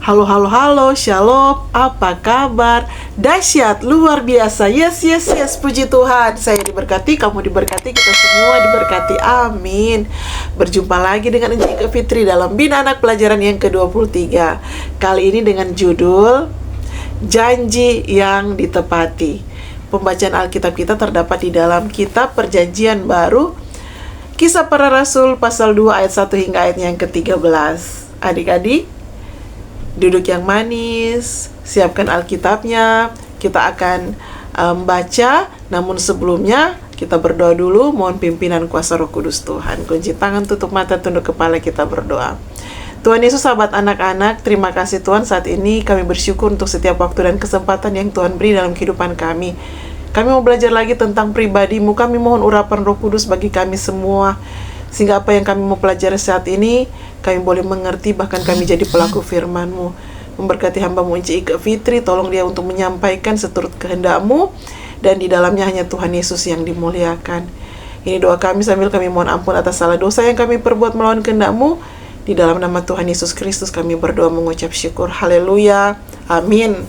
Halo, halo, halo, shalom, apa kabar? Dahsyat, luar biasa, yes, yes, yes, puji Tuhan. Saya diberkati, kamu diberkati, kita semua diberkati, amin. Berjumpa lagi dengan Encik Fitri dalam Bina Anak pelajaran yang ke-23. Kali ini dengan judul Janji yang Ditepati. Pembacaan Alkitab kita terdapat di dalam kitab Perjanjian Baru, Kisah Para Rasul pasal 2 ayat 1 hingga ayat yang ke-13. Adik-adik, duduk yang manis, siapkan Alkitabnya. Kita akan baca, namun sebelumnya kita berdoa dulu. Mohon pimpinan kuasa Roh Kudus Tuhan. Kunci tangan, tutup mata, tunduk kepala, kita berdoa. Tuhan Yesus, sahabat anak-anak, terima kasih Tuhan. Saat ini kami bersyukur untuk setiap waktu dan kesempatan yang Tuhan beri dalam kehidupan kami. Kami mau belajar lagi tentang pribadi-Mu. Kami mohon urapan Roh Kudus bagi kami semua, sehingga apa yang kami mau pelajari saat ini kami boleh mengerti, bahkan kami jadi pelaku firman-Mu. Memberkati hamba-Mu Encik Fitri, tolong dia untuk menyampaikan seturut kehendak-Mu, dan di dalamnya hanya Tuhan Yesus yang dimuliakan. Ini doa kami sambil kami mohon ampun atas salah dosa yang kami perbuat melawan kehendak-Mu. Di dalam nama Tuhan Yesus Kristus kami berdoa mengucap syukur. Haleluya, amin.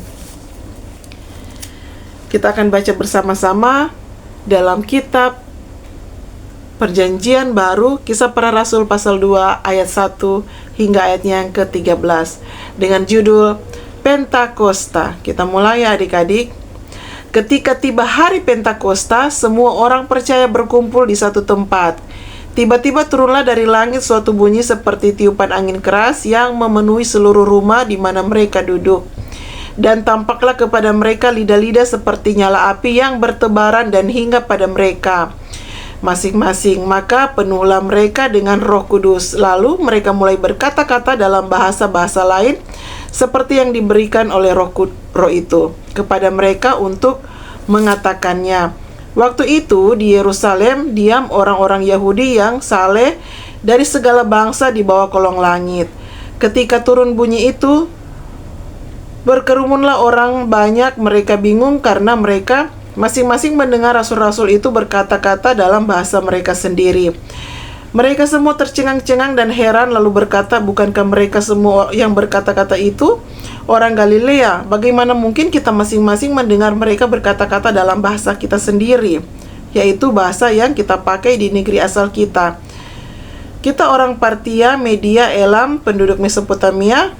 Kita akan baca bersama-sama dalam kitab Perjanjian Baru, Kisah Para Rasul pasal 2 ayat 1 hingga ayatnya yang ke-13 dengan judul Pentakosta. Kita mulai ya adik-adik. Ketika tiba hari Pentakosta, semua orang percaya berkumpul di satu tempat. Tiba-tiba turunlah dari langit suatu bunyi seperti tiupan angin keras yang memenuhi seluruh rumah di mana mereka duduk. Dan tampaklah kepada mereka lidah-lidah seperti nyala api yang bertebaran dan hinggap pada mereka masing-masing. Maka penuhlah mereka dengan Roh Kudus. Lalu mereka mulai berkata-kata dalam bahasa-bahasa lain seperti yang diberikan oleh Roh itu kepada mereka untuk mengatakannya. Waktu itu di Yerusalem diam orang-orang Yahudi yang saleh dari segala bangsa di bawah kolong langit. Ketika turun bunyi itu, berkerumunlah orang banyak. Mereka bingung karena mereka masing-masing mendengar rasul-rasul itu berkata-kata dalam bahasa mereka sendiri. Mereka semua tercengang-cengang dan heran, lalu berkata, bukankah mereka semua yang berkata-kata itu orang Galilea? Bagaimana mungkin kita masing-masing mendengar mereka berkata-kata dalam bahasa kita sendiri, yaitu bahasa yang kita pakai di negeri asal kita? Kita orang Partia, Media, Elam, penduduk Mesopotamia,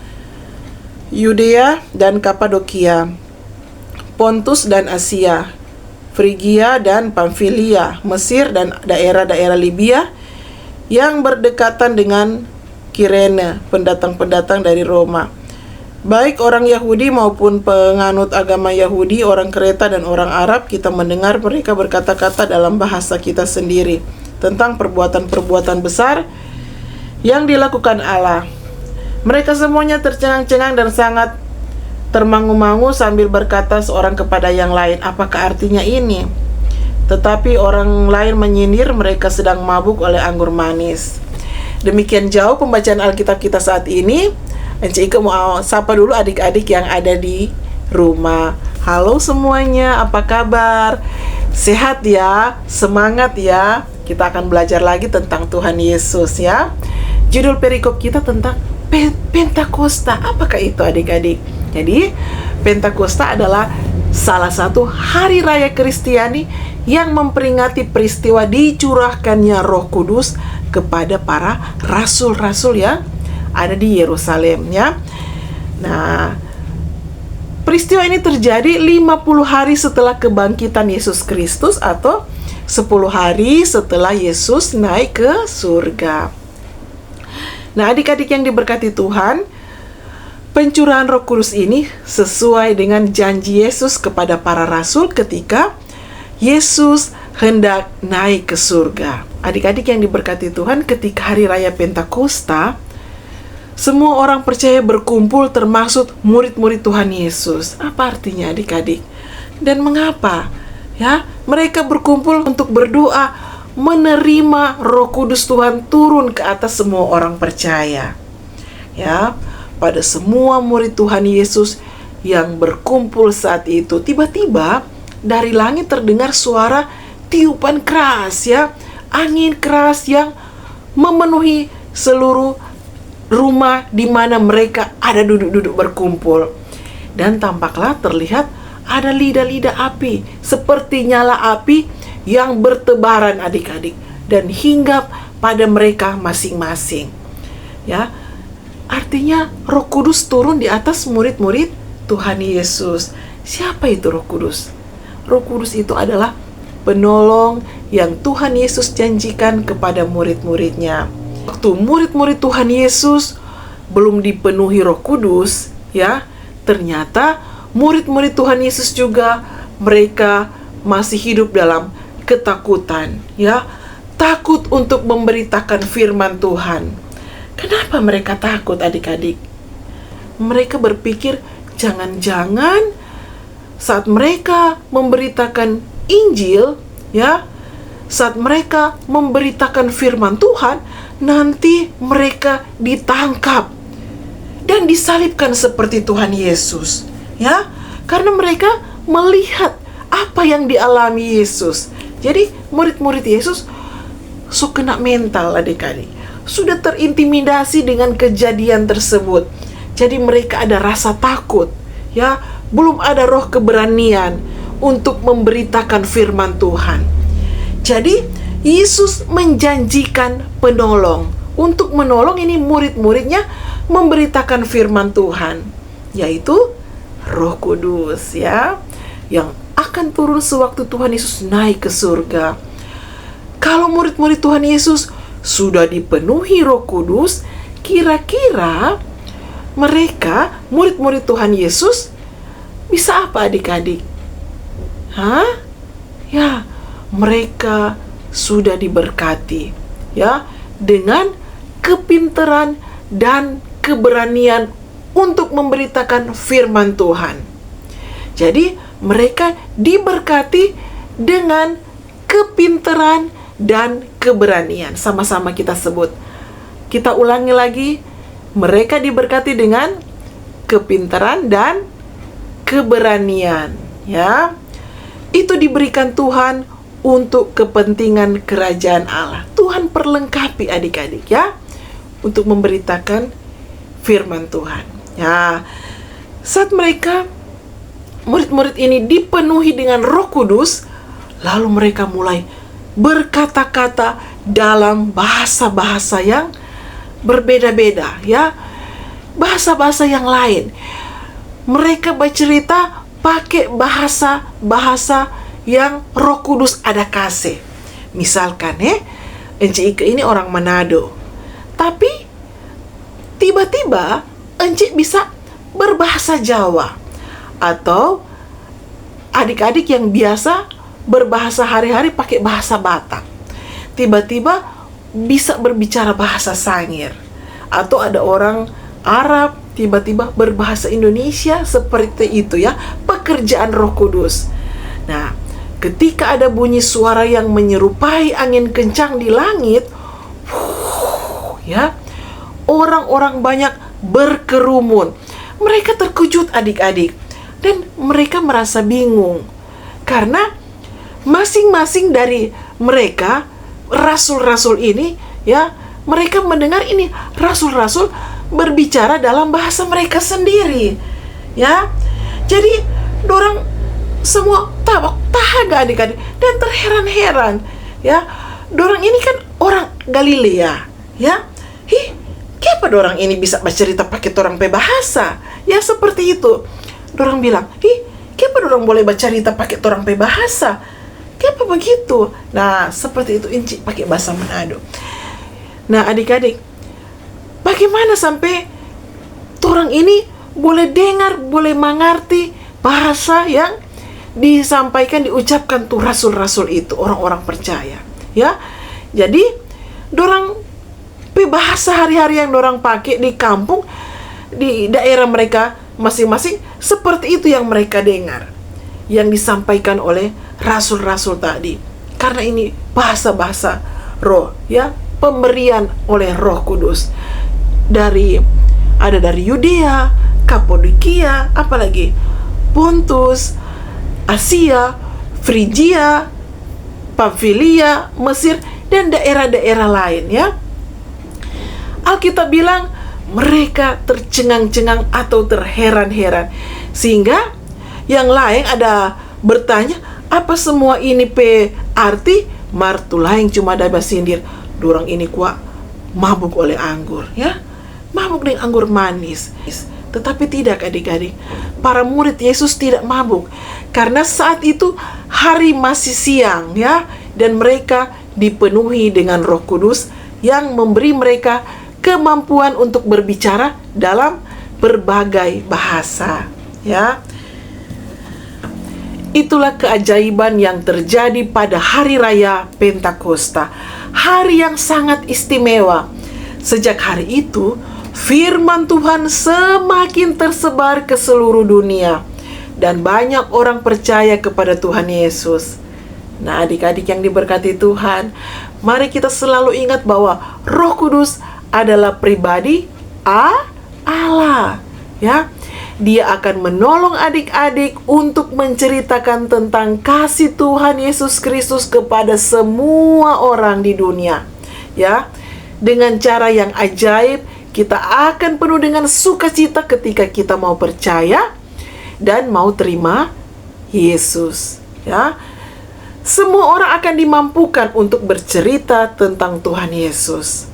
Yudea dan Kapadokia, Pontus dan Asia, Frigia dan Pamfilia, Mesir dan daerah-daerah Libya yang berdekatan dengan Kirene, pendatang-pendatang dari Roma. Baik orang Yahudi maupun penganut agama Yahudi, orang Kreta dan orang Arab, kita mendengar mereka berkata-kata dalam bahasa kita sendiri tentang perbuatan-perbuatan besar yang dilakukan Allah. Mereka semuanya tercengang-cengang dan sangat termangu-mangu sambil berkata seorang kepada yang lain, apakah artinya ini? Tetapi orang lain menyindir mereka sedang mabuk oleh anggur manis. Demikian jauh pembacaan Alkitab kita saat ini. Encik Ike mau sapa dulu adik-adik yang ada di rumah. Halo semuanya, apa kabar? Sehat ya? Semangat ya? Kita akan belajar lagi tentang Tuhan Yesus ya. Judul perikop kita tentang Pentakosta. Apakah itu adik-adik? Jadi, Pentakosta adalah salah satu hari raya Kristiani yang memperingati peristiwa dicurahkannya Roh Kudus kepada para rasul-rasul yang ada di Yerusalem ya. Nah, peristiwa ini terjadi 50 hari setelah kebangkitan Yesus Kristus atau 10 hari setelah Yesus naik ke surga. Nah, adik-adik yang diberkati Tuhan, pencurahan Roh Kudus ini sesuai dengan janji Yesus kepada para rasul ketika Yesus hendak naik ke surga. Adik-adik yang diberkati Tuhan, ketika hari raya Pentakosta, semua orang percaya berkumpul termasuk murid-murid Tuhan Yesus. Apa artinya adik-adik? Dan mengapa? Ya, mereka berkumpul untuk berdoa menerima Roh Kudus Tuhan turun ke atas semua orang percaya. Ya, pada semua murid Tuhan Yesus yang berkumpul saat itu, tiba-tiba dari langit terdengar suara tiupan keras ya, angin keras yang memenuhi seluruh rumah di mana mereka ada duduk-duduk berkumpul. Dan tampaklah terlihat ada lidah-lidah api, seperti nyala api yang bertebaran adik-adik, dan hinggap pada mereka masing-masing. Ya, artinya Roh Kudus turun di atas murid-murid Tuhan Yesus. Siapa itu Roh Kudus? Roh Kudus itu adalah penolong yang Tuhan Yesus janjikan kepada murid-muridnya. Waktu murid-murid Tuhan Yesus belum dipenuhi Roh Kudus, ya, ternyata murid-murid Tuhan Yesus juga mereka masih hidup dalam ketakutan, ya, takut untuk memberitakan firman Tuhan. Kenapa mereka takut, adik-adik? Mereka berpikir jangan-jangan saat mereka memberitakan Injil, ya, saat mereka memberitakan firman Tuhan, nanti mereka ditangkap dan disalibkan seperti Tuhan Yesus, ya, karena mereka melihat apa yang dialami Yesus. Jadi murid-murid Yesus kena mental, adik-adik, sudah terintimidasi dengan kejadian tersebut. Jadi mereka ada rasa takut, ya, belum ada roh keberanian untuk memberitakan firman Tuhan. Jadi Yesus menjanjikan penolong untuk menolong ini murid-muridnya memberitakan firman Tuhan, yaitu Roh Kudus, ya, yang akan turun sewaktu Tuhan Yesus naik ke surga. Kalau murid-murid Tuhan Yesus sudah dipenuhi Roh Kudus, kira-kira mereka, murid-murid Tuhan Yesus, bisa apa, adik-adik? Ya, mereka sudah diberkati, ya, dengan kepintaran dan keberanian untuk memberitakan firman Tuhan. Jadi mereka diberkati dengan kepintaran dan keberanian. Sama-sama kita sebut. Kita ulangi lagi. Mereka diberkati dengan kepintaran dan keberanian, ya. Itu diberikan Tuhan untuk kepentingan kerajaan Allah. Tuhan perlengkapi adik-adik, ya, untuk memberitakan firman Tuhan. Ya, saat mereka murid-murid ini dipenuhi dengan Roh Kudus, lalu mereka mulai berkata-kata dalam bahasa-bahasa yang berbeda-beda, ya, bahasa-bahasa yang lain. Mereka bercerita pakai bahasa-bahasa yang Roh Kudus ada kasih. Misalkan, Encik Ike ini orang Manado, tapi tiba-tiba Encik bisa berbahasa Jawa. Atau adik-adik yang biasa berbahasa hari-hari pakai bahasa Batak, tiba-tiba bisa berbicara bahasa Sangir. Atau ada orang Arab tiba-tiba berbahasa Indonesia, seperti itu, ya, pekerjaan Roh Kudus. Nah, ketika ada bunyi suara yang menyerupai angin kencang di langit, ya, orang-orang banyak berkerumun. Mereka terkejut, adik-adik, dan mereka merasa bingung karena masing-masing dari mereka, rasul-rasul ini, ya, mereka mendengar ini rasul-rasul berbicara dalam bahasa mereka sendiri, ya. Jadi dorang semua tahaga, adik-adik, dan terheran-heran, ya. Dorang ini kan orang Galilea, ya. Kenapa dorang ini bisa bercerita pakai dorang pe bahasa? Ya, seperti itu. Dorang bilang, kenapa dorang boleh bercerita pakai dorang pe bahasa? Kenapa begitu? Nah, seperti itu Encik pakai bahasa Manado. Nah, adik-adik, bagaimana sampai dorang ini boleh dengar, boleh mengerti bahasa yang disampaikan, diucapkan tuh rasul-rasul itu, orang-orang percaya, ya. Jadi dorang bahasa hari-hari yang dorang pakai di kampung, di daerah mereka masing-masing, seperti itu yang mereka dengar, yang disampaikan oleh rasul-rasul tadi. Karena ini bahasa-bahasa roh, ya, pemberian oleh Roh Kudus. Ada dari Yudea, Kapadokia, apalagi Pontus, Asia, Frigia, Pamfilia, Mesir, dan daerah-daerah lain, ya. Alkitab bilang mereka tercengang-cengang atau terheran-heran. Sehingga yang lain ada bertanya, apa semua ini pe arti? Martu lain cuma ada basindir, dorang ini kuat mabuk oleh anggur, ya, mabuk dengan anggur manis. Tetapi tidak, adik-adik, para murid Yesus tidak mabuk, karena saat itu hari masih siang, ya, dan mereka dipenuhi dengan Roh Kudus yang memberi mereka kemampuan untuk berbicara dalam berbagai bahasa, ya. Itulah keajaiban yang terjadi pada hari raya Pentakosta, hari yang sangat istimewa. Sejak hari itu, firman Tuhan semakin tersebar ke seluruh dunia, dan banyak orang percaya kepada Tuhan Yesus. Nah, adik-adik yang diberkati Tuhan, mari kita selalu ingat bahwa Roh Kudus adalah pribadi Allah, ya. Dia akan menolong adik-adik untuk menceritakan tentang kasih Tuhan Yesus Kristus kepada semua orang di dunia, ya. Dengan cara yang ajaib, kita akan penuh dengan sukacita ketika kita mau percaya dan mau terima Yesus, ya. Semua orang akan dimampukan untuk bercerita tentang Tuhan Yesus.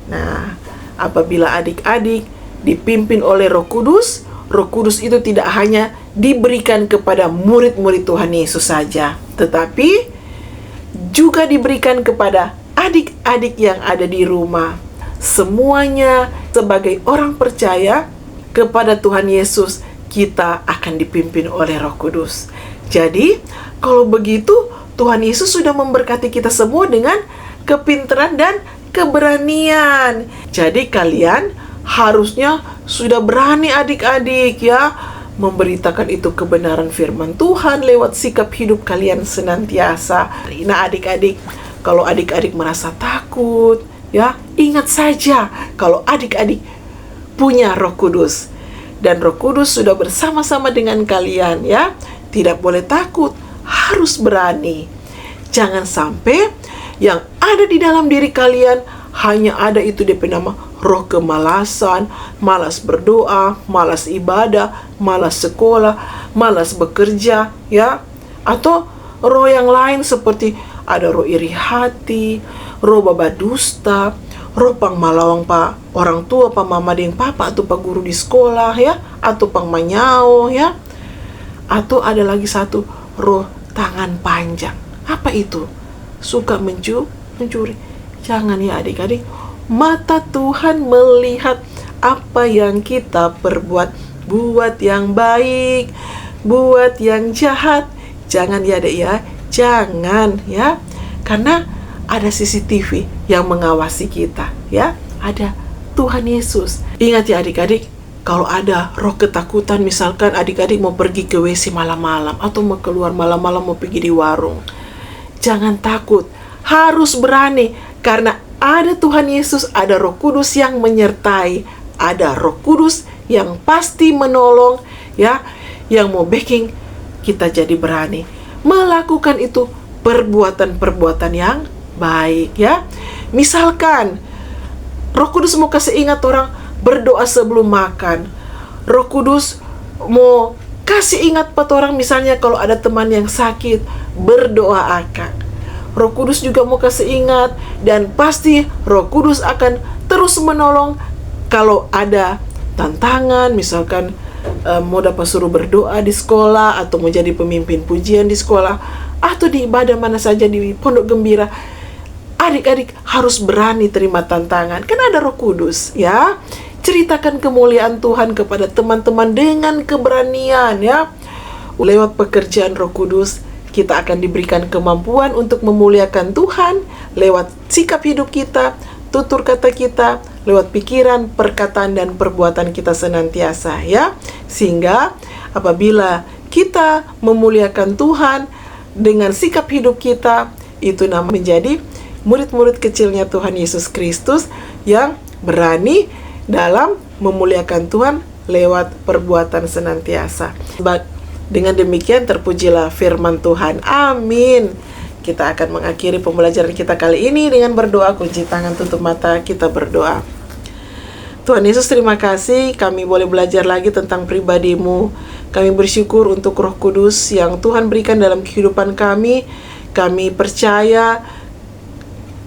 Nah, apabila adik-adik dipimpin oleh Roh Kudus, Roh Kudus itu tidak hanya diberikan kepada murid-murid Tuhan Yesus saja, tetapi juga diberikan kepada adik-adik yang ada di rumah. Semuanya sebagai orang percaya kepada Tuhan Yesus, kita akan dipimpin oleh Roh Kudus. Jadi, kalau begitu, Tuhan Yesus sudah memberkati kita semua dengan kepintaran dan keberanian. Jadi kalian harusnya sudah berani, adik-adik, ya, memberitakan itu kebenaran firman Tuhan lewat sikap hidup kalian senantiasa. Nah, adik-adik, kalau adik-adik merasa takut, ya, ingat saja kalau adik-adik punya Roh Kudus, dan Roh Kudus sudah bersama-sama dengan kalian, ya. Tidak boleh takut, harus berani. Jangan sampai yang ada di dalam diri kalian hanya ada itu DP nama roh kemalasan, malas berdoa, malas ibadah, malas sekolah, malas bekerja, ya. Atau roh yang lain seperti ada roh iri hati, roh babadusta, roh pang malawang pa orang tua, pa mama deng papa, atau pa guru di sekolah, ya, atau pang manyao, ya. Atau ada lagi satu roh tangan panjang. Apa itu? Suka mencuri. Jangan, ya adik-adik. Mata Tuhan melihat apa yang kita perbuat. Buat yang baik, buat yang jahat. Jangan, ya adik, ya. Jangan, ya. Karena ada CCTV yang mengawasi kita, ya. Ada Tuhan Yesus. Ingat, ya adik-adik, kalau ada roh ketakutan, misalkan adik-adik mau pergi ke WC malam-malam, atau mau keluar malam-malam mau pergi di warung, jangan takut, harus berani, karena ada Tuhan Yesus, ada Roh Kudus yang menyertai, ada Roh Kudus yang pasti menolong, ya, yang mau backing kita jadi berani melakukan itu perbuatan-perbuatan yang baik, ya. Misalkan Roh Kudus mau kasih ingat orang berdoa sebelum makan. Roh Kudus mau kasih ingat pada orang, misalnya kalau ada teman yang sakit, berdoa akan. Roh Kudus juga mau kasih ingat, dan pasti Roh Kudus akan terus menolong kalau ada tantangan, misalkan mau dapat suruh berdoa di sekolah, atau mau jadi pemimpin pujian di sekolah, atau di ibadah mana saja, di pondok gembira. Adik-adik harus berani terima tantangan, kan ada Roh Kudus, ya. Ceritakan kemuliaan Tuhan kepada teman-teman dengan keberanian, ya. Lewat pekerjaan Roh Kudus, kita akan diberikan kemampuan untuk memuliakan Tuhan lewat sikap hidup kita, tutur kata kita, lewat pikiran, perkataan, dan perbuatan kita senantiasa, ya. Sehingga apabila kita memuliakan Tuhan dengan sikap hidup kita, itu namanya menjadi murid-murid kecilnya Tuhan Yesus Kristus yang berani dalam memuliakan Tuhan lewat perbuatan senantiasa. Dengan demikian terpujilah firman Tuhan. Amin. Kita akan mengakhiri pembelajaran kita kali ini dengan berdoa. Kunci tangan, tutup mata, kita berdoa. Tuhan Yesus, terima kasih kami boleh belajar lagi tentang pribadi-Mu. Kami bersyukur untuk Roh Kudus yang Tuhan berikan dalam kehidupan kami. Kami percaya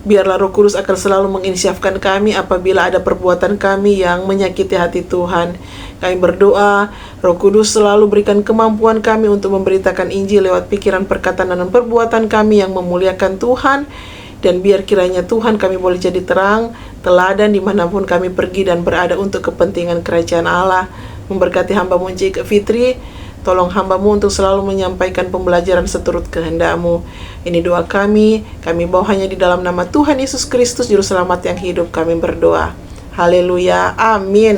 biarlah Roh Kudus akan selalu menginsyafkan kami apabila ada perbuatan kami yang menyakiti hati Tuhan. Kami berdoa, Roh Kudus selalu berikan kemampuan kami untuk memberitakan Injil lewat pikiran, perkataan, dan perbuatan kami yang memuliakan Tuhan. Dan biar kiranya Tuhan kami boleh jadi terang, teladan dimanapun kami pergi dan berada untuk kepentingan kerajaan Allah. Memberkati hamba-Mu Cik Fitri, tolong hamba-Mu untuk selalu menyampaikan pembelajaran seturut kehendak-Mu. Ini doa kami bawa hanya di dalam nama Tuhan Yesus Kristus, Juru Selamat yang hidup, kami berdoa. Haleluya, amin.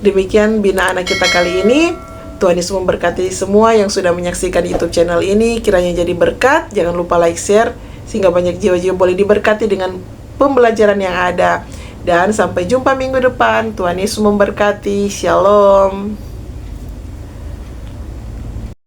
Demikian Bina Anak kita kali ini. Tuhan Yesus memberkati semua yang sudah menyaksikan YouTube channel ini. Kiranya jadi berkat. Jangan lupa like, share, sehingga banyak jiwa-jiwa boleh diberkati dengan pembelajaran yang ada. Dan sampai jumpa minggu depan. Tuhan Yesus memberkati. Shalom.